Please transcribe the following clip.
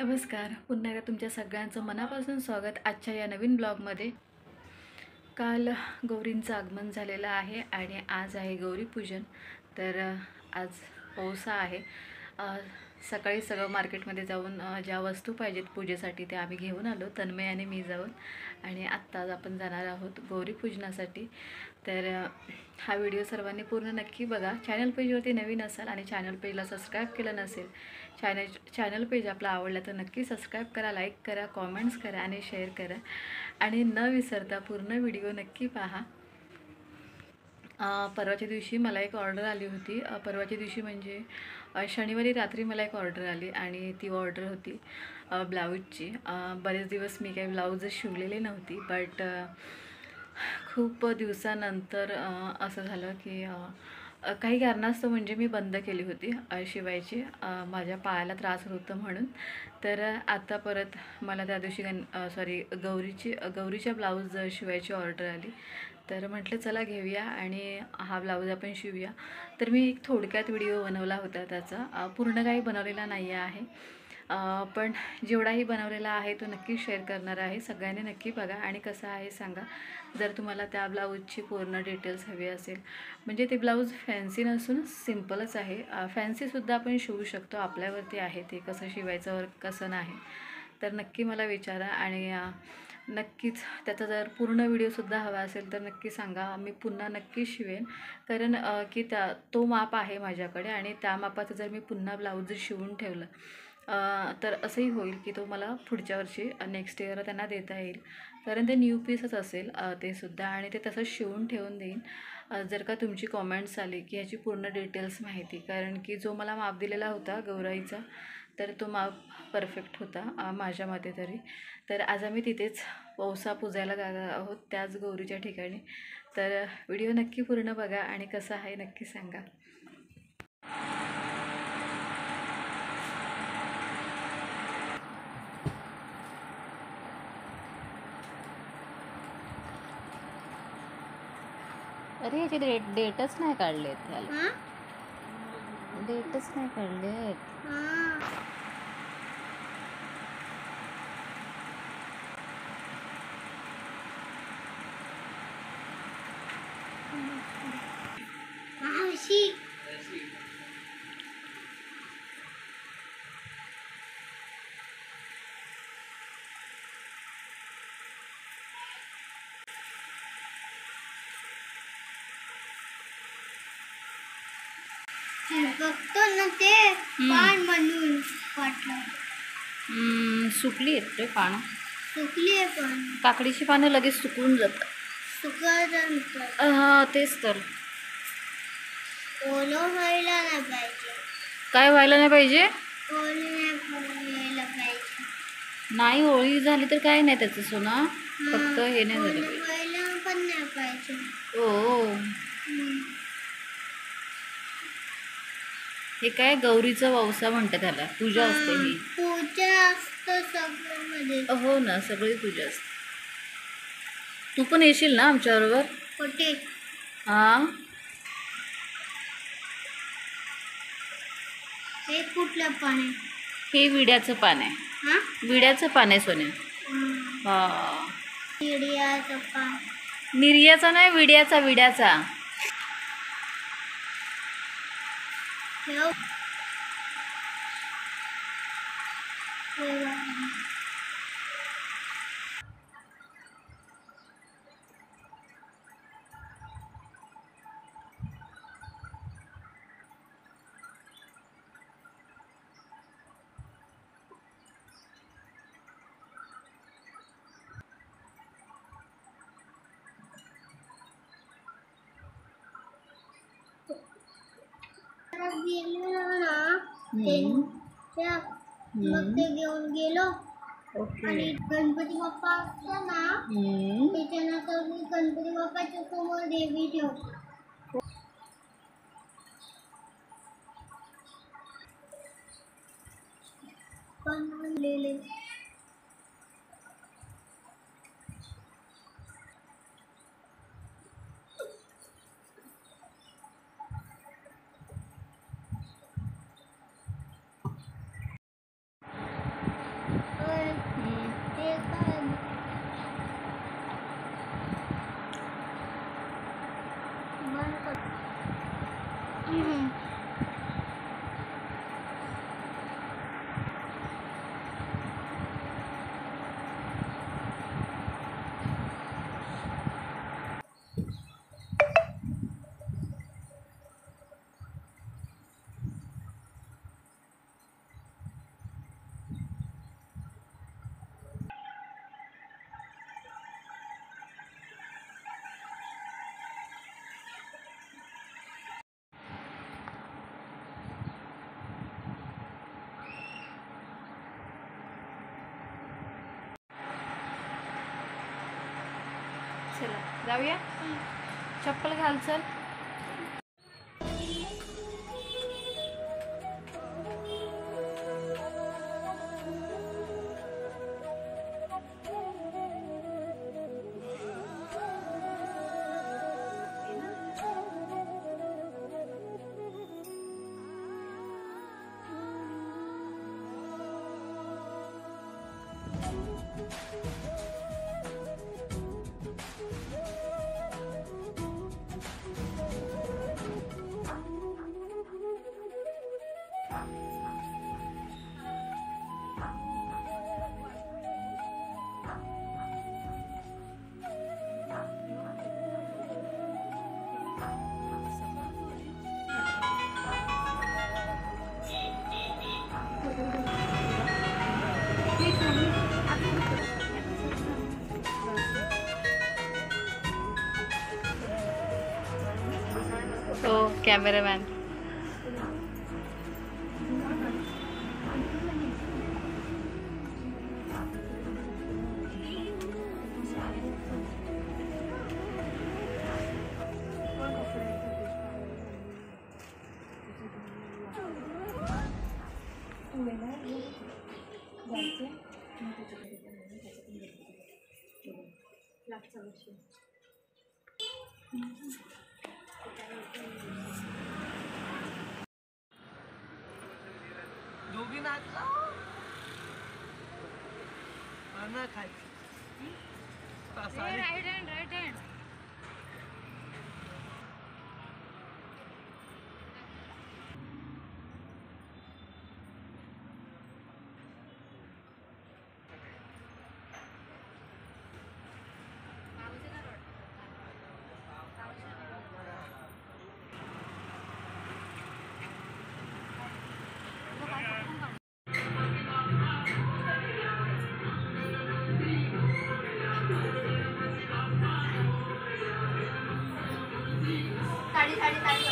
नमस्कार. पुन्हा एकदा तुमच्या सगळ्यांचं मनापासून स्वागत आजच्या या नवीन ब्लॉगमध्ये. काल गौरींचं आगमन झालेलं आहे आणि आज आहे गौरीपूजन. तर आज पावसा आहे. सकाळी सगळं मार्केटमध्ये जाऊन ज्या वस्तू पाहिजेत पूजेसाठी त्या आम्ही घेऊन आलो, तन्मय आणि मी जाऊन. आणि आत्ताच आपण जाणार आहोत गौरीपूजनासाठी. तर हा व्हिडिओ सर्वांनी पूर्ण नक्की बघा. चॅनल पेजवरती नवीन असाल आणि चॅनल पेजला सबस्क्राईब केलं नसेल, चॅनल पेज आपला आवडला तर नक्की सबस्क्राईब करा, लाईक करा, कॉमेंट्स करा आणि शेअर करा. आणि न विसरता पूर्ण व्हिडिओ नक्की पहा. परवाच्या दिवशी मला एक ऑर्डर आली होती. परवाच्या दिवशी म्हणजे शनिवारी रात्री मला एक ऑर्डर आली आणि ती ऑर्डर होती ब्लाऊजची. बरेच दिवस मी काही ब्लाऊज शिवलेले नव्हती, बट खूप दिवसानंतर असं झालं की काही कारणास्तव म्हणजे मी बंद केली होती शिवायची. माझ्या पायाला त्रास होत होतं म्हणून. तर आता परत मला त्या दिवशी गौरीच्या ब्लाऊज शिवायची ऑर्डर आली. तर म्हटलं चला घेऊया आणि हा ब्लाऊज आपण शिवूया. तर मी एक थोडक्यात व्हिडिओ बनवला होता त्याचा. पूर्ण काही बनवलेला नाही आहे, पण जेवढाही बनवलेला आहे तो नक्की शेअर करणार आहे. सगळ्यांनी नक्की बघा आणि कसं आहे सांगा जर तुम्हाला त्या ब्लाऊजची पूर्ण डिटेल्स हवी असेल. म्हणजे ते ब्लाऊज फॅन्सी नसून सिम्पलच आहे. फॅन्सीसुद्धा आपण शिवू शकतो, आपल्यावरती आहे ते कसं शिवायचं वर कसं नाही. तर नक्की मला विचारा आणि नक्कीच त्याचा जर पूर्ण व्हिडिओसुद्धा हवा असेल तर नक्की सांगा, मी पुन्हा नक्की शिवेन. कारण की तो माप आहे माझ्याकडे आणि त्या मापाचं जर मी पुन्हा ब्लाऊज शिवून ठेवलं तर असंही होईल की तो मला पुढच्या वर्षी नेक्स्ट इयरला त्यांना देता येईल. कारण ते न्यू पीसच असेल ते सुद्धा, आणि ते तसंच शिवून ठेवून देईन जर का तुमची कॉमेंट्स आली की ह्याची पूर्ण डिटेल्स माहिती. कारण की जो मला माप दिलेला होता गौराईचा, तर तो माप परफेक्ट होता माझ्या मते तरी. तर आज आम्ही तिथेच पौसा पूजायला जाणार आहोत, त्याच गौरीच्या ठिकाणी. तर व्हिडिओ नक्की पूर्ण बघा आणि कसा आहे नक्की सांगा. अरे याचे डेटच नाही काढलेत, त्याला डेटच नाही काढलेत. बघतो ना ते पान म्हणून वाटलं. सुकली आहेत रे पानं. सुकली आहे पण काकडीची पानं लगेच सुकून जातात. सुकत हा तेच तर. ओलं व्हायला नाही पाहिजे. काय व्हायला नाही पाहिजे? ओलं नाही व्हायला पाहिजे. नाही ओळी झाली तर काय नाही त्याचं सोना, फक्त हे नाही झालं ओलं पाहिजे. व्हायला पण नाही पाहिजे. ओ हे काय गौरीचा वौसा म्हणतात त्याला, पूजा असते ही. पूजा असतं सगळ्यामध्ये. हो ना, सगळी पूजा असते. तू पण येशील ना आमच्याबरोबर? कुठे? हा, हे कुठलं पान आहे? हे विड्याचं पान आहे. हा विड्याचं पान आहे सोन्या. हा, चिडियाचं पान. निर्याचा नाही, विड्याचा. विड्याचा. ठेव. गेलो ना त्यांच्या, मग ते घेऊन गेलो. आणि गणपती बाप्पा असतो ना, त्याच्यानंतर मी गणपती बाप्पाच्या समोर देवी ठेवतो. पण आणलेले आहे ते काय बंद कर. चला जाऊया. चप्पल घाल चल. ओ कॅमेरामॅन. दोघी नाचला खायची right hand right hand. Sari sari sari